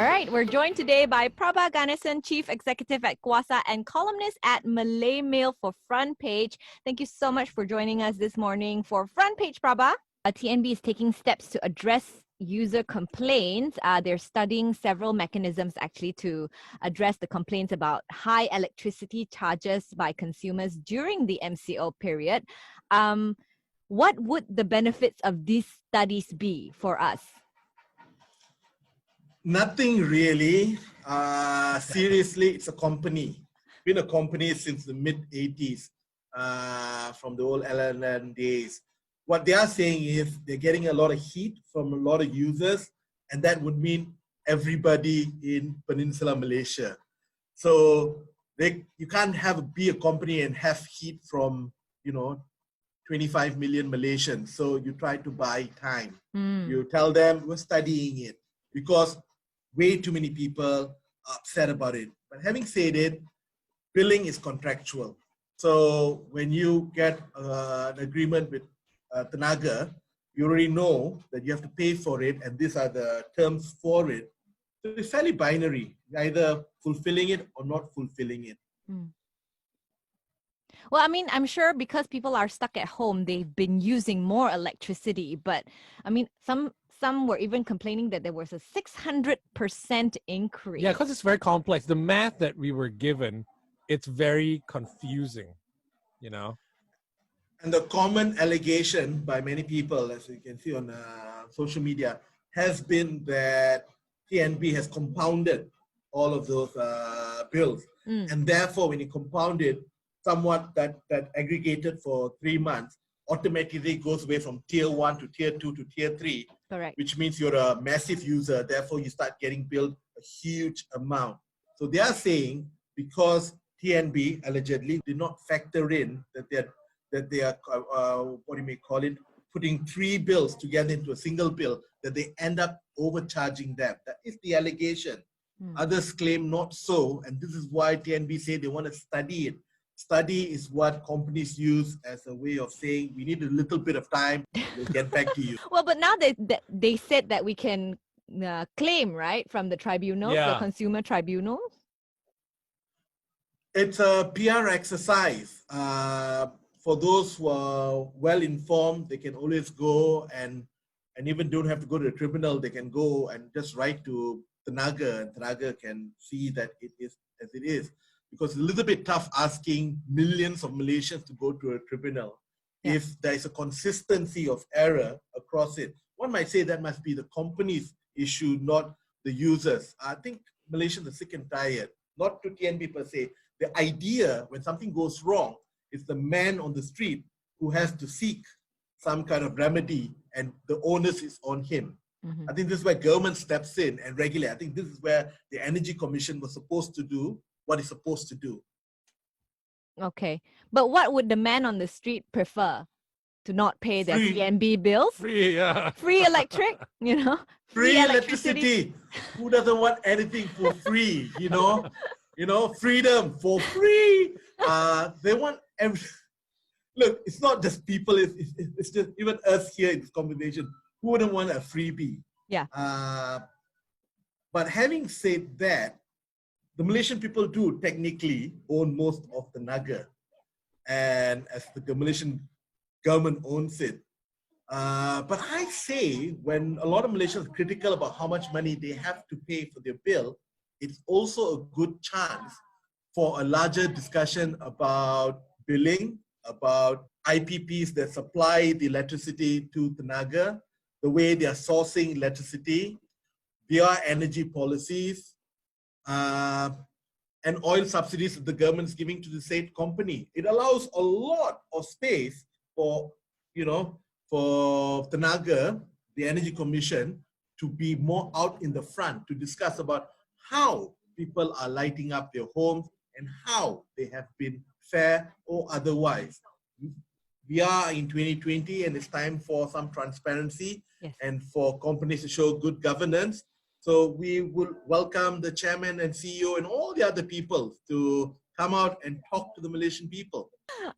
All right, we're joined today by Praba Ganesan, Chief Executive at Kuasa and columnist at Malay Mail for Frontpage. Thank you so much for joining us this morning for Frontpage, Praba. TNB is taking steps to address user complaints. They're studying several mechanisms actually to address the complaints about high electricity charges by consumers during the MCO period. What would the benefits of these studies be for us? Nothing really. Seriously, it's a company. Been a company since the mid-80s, from the old LLN days. What they are saying is they're getting a lot of heat from a lot of users, and that would mean everybody in Peninsular Malaysia. So you can't be a company and have heat from, 25 million Malaysians. So you try to buy time. You tell them we're studying it because way too many people are upset about it. But having said it, billing is contractual. So when you get an agreement with Tenaga, you already know that you have to pay for it, and these are the terms for it. So it's fairly binary, either fulfilling it or not fulfilling it. Well, I mean, I'm sure because people are stuck at home, they've been using more electricity. But I mean, some were even complaining that there was a 600% increase. Yeah, because it's very complex. The math that we were given, it's very confusing, And the common allegation by many people, as you can see on social media, has been that TNB has compounded all of those bills. And therefore, when you compound it, somewhat that aggregated for 3 months, automatically goes away from tier 1 to tier 2 to tier 3. Correct. Which means you're a massive user, therefore you start getting billed a huge amount. So they are saying because TNB allegedly did not factor in that they are what you may call it, putting 3 bills together into a single bill, that they end up overcharging them. That is the allegation. Others claim not so, and this is why TNB say they want to study it. Study is what companies use as a way of saying, we need a little bit of time, we'll get back to you. Well, but now they said that we can claim, right, from the tribunals, the consumer tribunals? It's a PR exercise. For those who are well informed, they can always go and even don't have to go to the tribunal. They can go and just write to Tenaga, and Tenaga can see that it is as it is. Because it's a little bit tough asking millions of Malaysians to go to a tribunal if there is a consistency of error across it. One might say that must be the company's issue, not the users. I think Malaysians are sick and tired, not to TNB per se. The idea when something goes wrong is the man on the street who has to seek some kind of remedy, and the onus is on him. I think this is where government steps in and regulate. I think this is where the Energy Commission was supposed to do what it's supposed to do. Okay. But what would the man on the street prefer? To not pay their TNB bills? Free, yeah. Free electric, Free electricity. Who doesn't want anything for free, freedom for free. They want Look, it's not just people, it's just even us here in this conversation. Who wouldn't want a freebie? Yeah. But having said that, the Malaysian people do technically own most of the Naga, and as the Malaysian government owns it. But I say when a lot of Malaysians are critical about how much money they have to pay for their bill, it's also a good chance for a larger discussion about billing, about IPPs that supply the electricity to Tenaga, the way they are sourcing electricity, their energy policies, and oil subsidies that the government is giving to the state company. It allows a lot of space for, for Tenaga, the Energy Commission, to be more out in the front to discuss about how people are lighting up their homes and how they have been fair or otherwise. We are in 2020 and it's time for some transparency and for companies to show good governance. So we will welcome the chairman and CEO and all the other people to come out and talk to the Malaysian people.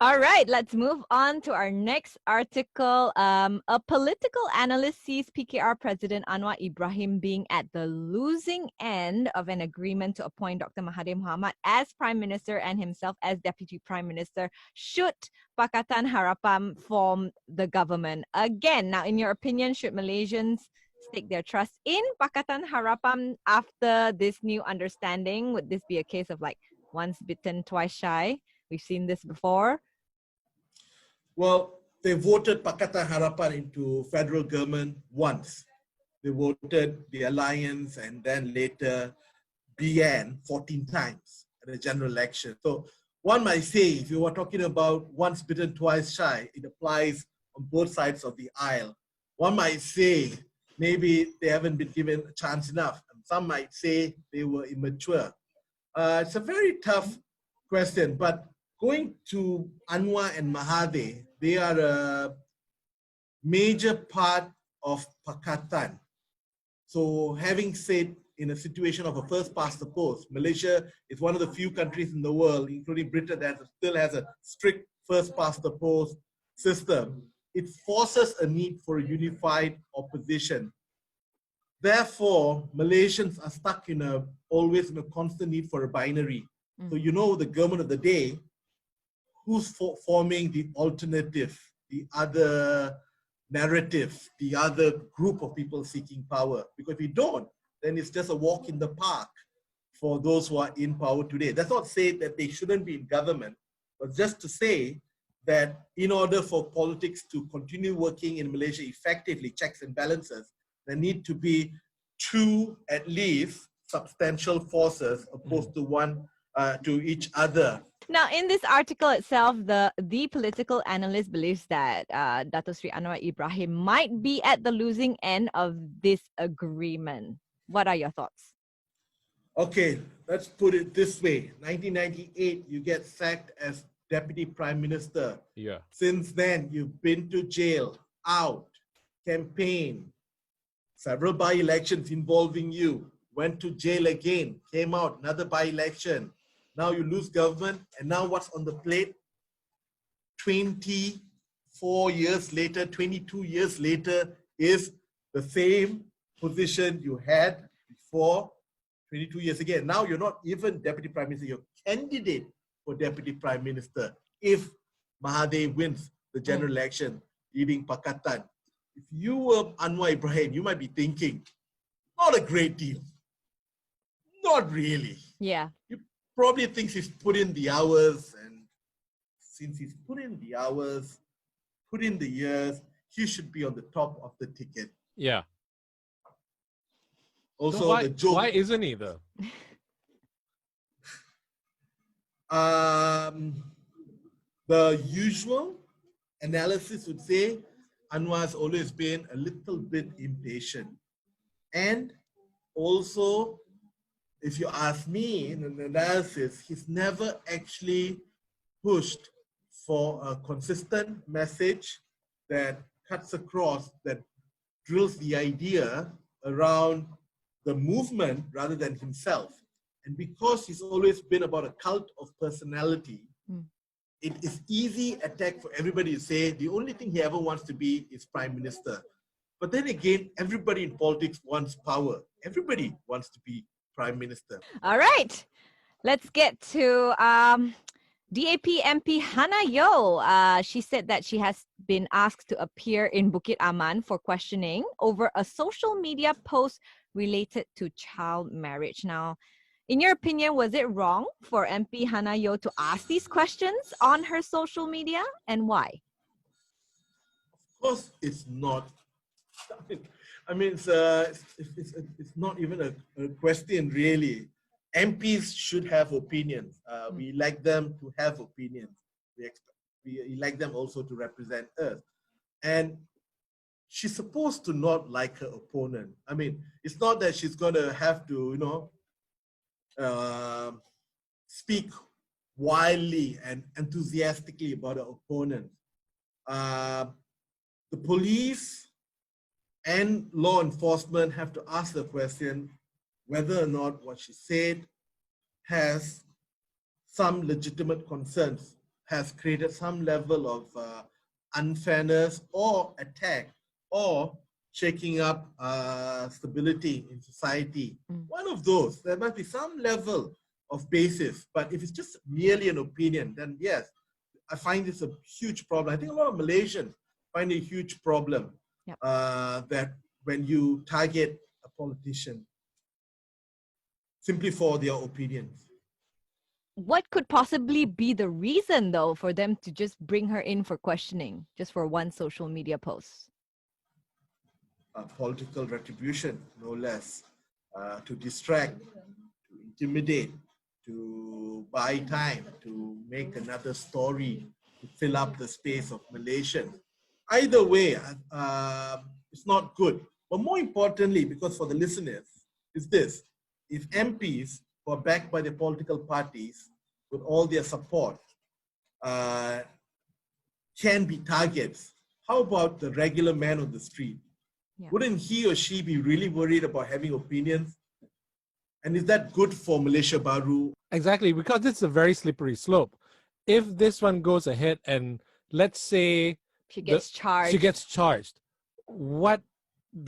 All right, let's move on to our next article. A political analyst sees PKR President Anwar Ibrahim being at the losing end of an agreement to appoint Dr. Mahathir Mohamad as Prime Minister and himself as Deputy Prime Minister should Pakatan Harapan form the government again. Now, in your opinion, should Malaysians stake their trust in Pakatan Harapan after this new understanding? Would this be a case of like once bitten, twice shy? We've seen this before. Well, they voted Pakatan Harapan into federal government once. They voted the alliance and then later BN 14 times at the general election. So one might say, if you were talking about once bitten, twice shy, it applies on both sides of the aisle. One might say maybe they haven't been given a chance enough. And some might say they were immature. It's a very tough question, but going to Anwar and Mahathir, they are a major part of Pakatan. So having said in a situation of a first past the post, Malaysia is one of the few countries in the world, including Britain, that still has a strict first past the post system. It forces a need for a unified opposition. Therefore, Malaysians are stuck always in a constant need for a binary. So you know the government of the day, who's forming the alternative, the other narrative, the other group of people seeking power. Because if you don't, then it's just a walk in the park for those who are in power today. That's not to say that they shouldn't be in government, but just to say that in order for politics to continue working in Malaysia effectively, checks and balances, there need to be two, at least, substantial forces opposed to each other. Now, in this article itself, the political analyst believes that Dato Sri Anwar Ibrahim might be at the losing end of this agreement. What are your thoughts? Okay, let's put it this way. 1998, you get sacked as Deputy Prime Minister. Yeah. Since then, you've been to jail, out, campaign, several by-elections involving you, went to jail again, came out, another by-election. Now you lose government, and now what's on the plate? 24 years later, 22 years later, is the same position you had before 22 years again. Now you're not even Deputy Prime Minister, you're candidate for Deputy Prime Minister if Mahathir wins the general election leading Pakatan. If you were Anwar Ibrahim, you might be thinking, not a great deal. Not really. Yeah. You probably thinks he's put in the hours, and since he's put in the hours, put in the years, he should be on the top of the ticket. Yeah. Also, So the joke. why isn't he though? The usual analysis would say Anwar's always been a little bit impatient. And also, if you ask me in an analysis, he's never actually pushed for a consistent message that cuts across, that drills the idea around the movement rather than himself. And because he's always been about a cult of personality, it is easy attack for everybody to say the only thing he ever wants to be is Prime Minister. But then again, everybody in politics wants power. Everybody wants to be Prime Minister. All right. Let's get to DAP MP Hanayo. She said that she has been asked to appear in Bukit Aman for questioning over a social media post related to child marriage. Now, in your opinion, was it wrong for MP Hanayo to ask these questions on her social media, and why? Of course, it's not. I mean, it's not even a question, really. MPs should have opinions. We like them to have opinions. We like them also to represent us. And she's supposed to not like her opponent. I mean, it's not that she's going to have to, speak wildly and enthusiastically about her opponent. The police and law enforcement have to ask the question whether or not what she said has some legitimate concerns has created some level of unfairness or attack or shaking up stability in society. One of those, there must be some level of basis. But if it's just merely an opinion, then yes, I find this a huge problem. I think a lot of Malaysians find it a huge problem. Yep. That when you target a politician simply for their opinions. What could possibly be the reason, though, for them to just bring her in for questioning, just for one social media post? Political retribution, no less, to distract, to intimidate, to buy time, to make another story, to fill up the space of Malaysians. Either way, it's not good. But more importantly, because for the listeners, is this: if MPs who are backed by the political parties with all their support can be targets, how about the regular man on the street? Yeah. Wouldn't he or she be really worried about having opinions? And is that good for Malaysia Baru? Exactly, because it's a very slippery slope. If this one goes ahead and let's say She gets charged. she gets charged, what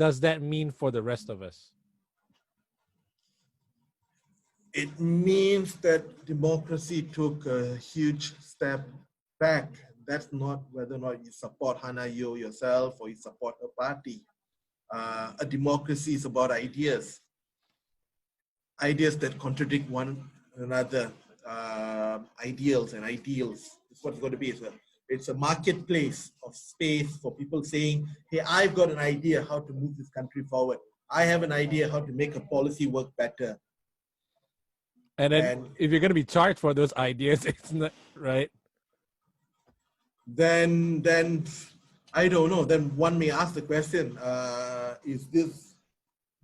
does that mean for the rest of us? It means that democracy took a huge step back. That's not whether or not you support Hanayo yourself or you support a party. A democracy is about ideas. Ideas that contradict one another. Ideals and ideals is what it's going to be. It's a marketplace of space for people saying, hey, I've got an idea how to move this country forward. I have an idea how to make a policy work better. And then if you're going to be charged for those ideas, it's not right. Then I don't know. Then one may ask the question: is this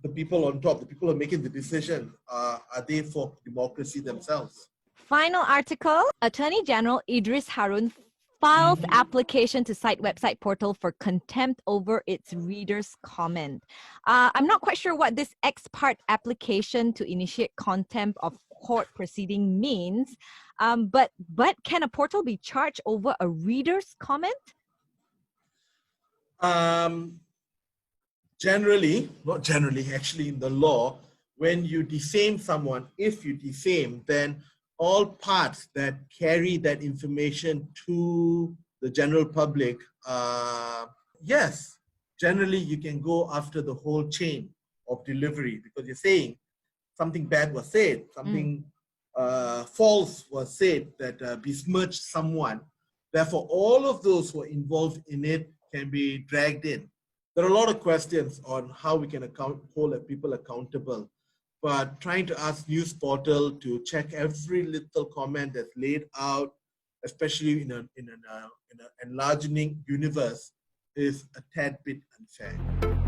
the people on top, the people who are making the decision? Are they for democracy themselves? Final article: Attorney General Idris Harun files application to cite website portal for contempt over its reader's comment. I'm not quite sure what this ex parte application to initiate contempt of court proceeding means, but can a portal be charged over a reader's comment? Generally, not generally, actually in the law, when you defame someone, if you defame, then all parts that carry that information to the general public, yes, generally you can go after the whole chain of delivery because you're saying something bad was said, something false was said that besmirched someone. Therefore, all of those who are involved in it can be dragged in. There are a lot of questions on how we can hold people accountable. But trying to ask news portal to check every little comment that's laid out, especially in an enlarging universe, is a tad bit unfair.